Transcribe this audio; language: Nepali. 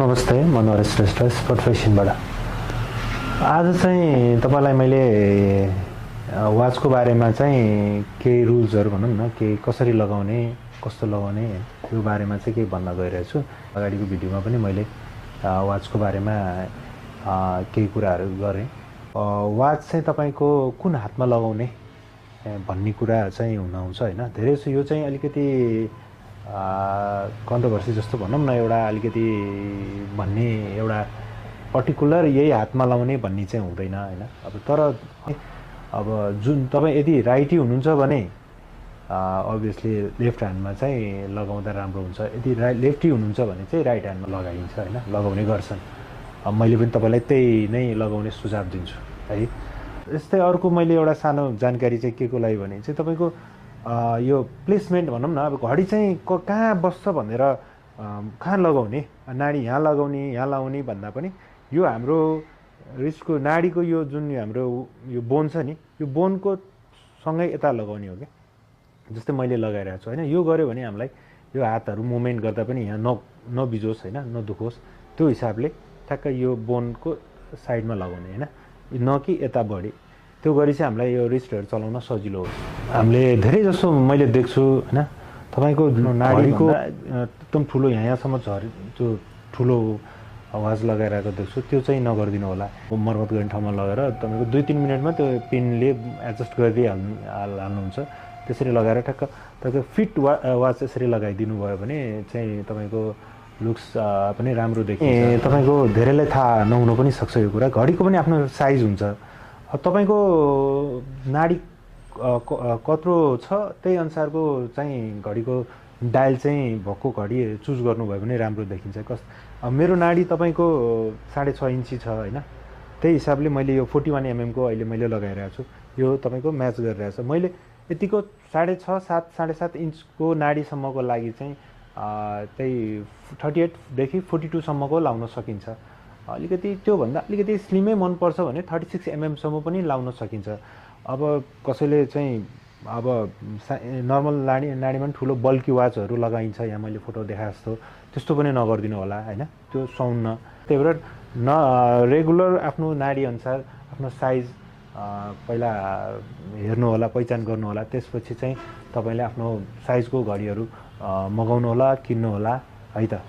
नमस्ते, मनोहर श्रेष्ठ स्पोर्ट फेसनबाट। आज चाहिँ तपाईँलाई मैले वाचको बारेमा चाहिँ केही रुल्सहरू भनौँ न, के कसरी लगाउने, कस्तो लगाउने त्यो बारेमा चाहिँ केही भन्न गइरहेछु। अगाडिको भिडियोमा पनि मैले वाचको बारेमा केही कुराहरू गरेँ। वाच चाहिँ तपाईँको कुन हातमा लगाउने भन्ने कुरा चाहिँ हुनुहुन्छ हैन। धेरै जस्तो यो चाहिँ अलिकति कन्ट्रोभर्सी जस्तो भनौँ न, एउटा अलिकति भन्ने एउटा पर्टिकुलर यही हातमा लाउने भन्ने चाहिँ हुँदैन हैन। अब जुन तपाईँ यदि राइटी हुनुहुन्छ भने अभियसली लेफ्ट ह्यान्डमा चाहिँ लगाउँदा राम्रो हुन्छ। यदि लेफ्टी हुनुहुन्छ भने चाहिँ राइट ह्यान्डमा लगाइन्छ हैन, लगाउने गर्छन्। मैले पनि तपाईँलाई त्यही नै लगाउने सुझाव दिन्छु है। यस्तै अर्को मैले एउटा सानो जानकारी चाहिँ के को लागि भने चाहिँ तपाईँको यो प्लेसमेन्ट भनौँ न, अब घडी चाहिँ कहाँ बस्छ भनेर कहाँ लगाउने, नाडी यहाँ लगाउने यहाँ लाउने भन्दा पनि यो हाम्रो रिस्टको नाडीको यो जुन हाम्रो यो बोन छ नि, यो बोनको सँगै यता लगाउने हो क्या। जस्तै मैले लगाइरहेको छु होइन, यो गऱ्यो भने हामीलाई यो हातहरू मुभमेन्ट गर्दा पनि यहाँ नबिजोस् होइन, नदुखोस्, त्यो हिसाबले ठ्याक्क यो बोनको साइडमा लगाउने होइन, न कि यता बढी। त्यो गरी चाहिँ हामीलाई यो रिस्टहरू चलाउन सजिलो होस्। हामीले धेरै जसो मैले देख्छु होइन, तपाईँको नाडीको एकदम ठुलो यहाँसम्म त्यो ठुलो आवाज लगाइरहेको देख्छु। त्यो चाहिँ नगरिदिनु होला। मर्मत गर्ने ठाउँमा लगेर तपाईँको 2-3 मिनटमा त्यो पिनले एडजस्ट गरिदिइहाल्नुहुन्छ। त्यसरी लगाएर ठ्याक्क तपाईँको फिट वाच यसरी लगाइदिनु भयो भने चाहिँ तपाईँको लुक्स पनि राम्रो देखिन्छ। तपाईँको धेरैलाई थाहा नहुनु पनि सक्छ यो कुरा। घडीको पनि आफ्नो साइज हुन्छ। अब तपाईँको नाडी कत्रो छ त्यही अनुसारको चाहिँ घडीको डायल चाहिँ भएको घडी चुज गर्नुभयो भने राम्रो देखिन्छ। मेरो नाडी तपाईँको 6.5 इन्ची छ होइन, त्यही हिसाबले मैले यो 41 mm को अहिले मैले लगाइरहेको छु। यो तपाईँको म्याच गरिरहेको छ। मैले यतिको 6.5, 7.5 इन्चको नाडीसम्मको लागि चाहिँ त्यही 38 देखि 42 सम्मको लाउन सकिन्छ। अलिकति त्योभन्दा अलिकति स्लिमै मनपर्छ भने 36 mm सम्म पनि लाउन सकिन्छ। अब कसैले चाहिँ अब नर्मल नाडीमा पनि ठुलो बल्की वाचहरू लगाइन्छ, यहाँ मैले फोटो देखाए जस्तो, त्यस्तो पनि नगरिदिनु होला होइन, त्यो सुहाउन्न। त्यही भएर रेगुलर आफ्नो नाडी अनुसार आफ्नो साइज पहिला हेर्नु होला, पहिचान गर्नु होला। त्यसपछि चाहिँ तपाईँले आफ्नो साइजको घडीहरू मगाउनु होला, किन्नु होला है त।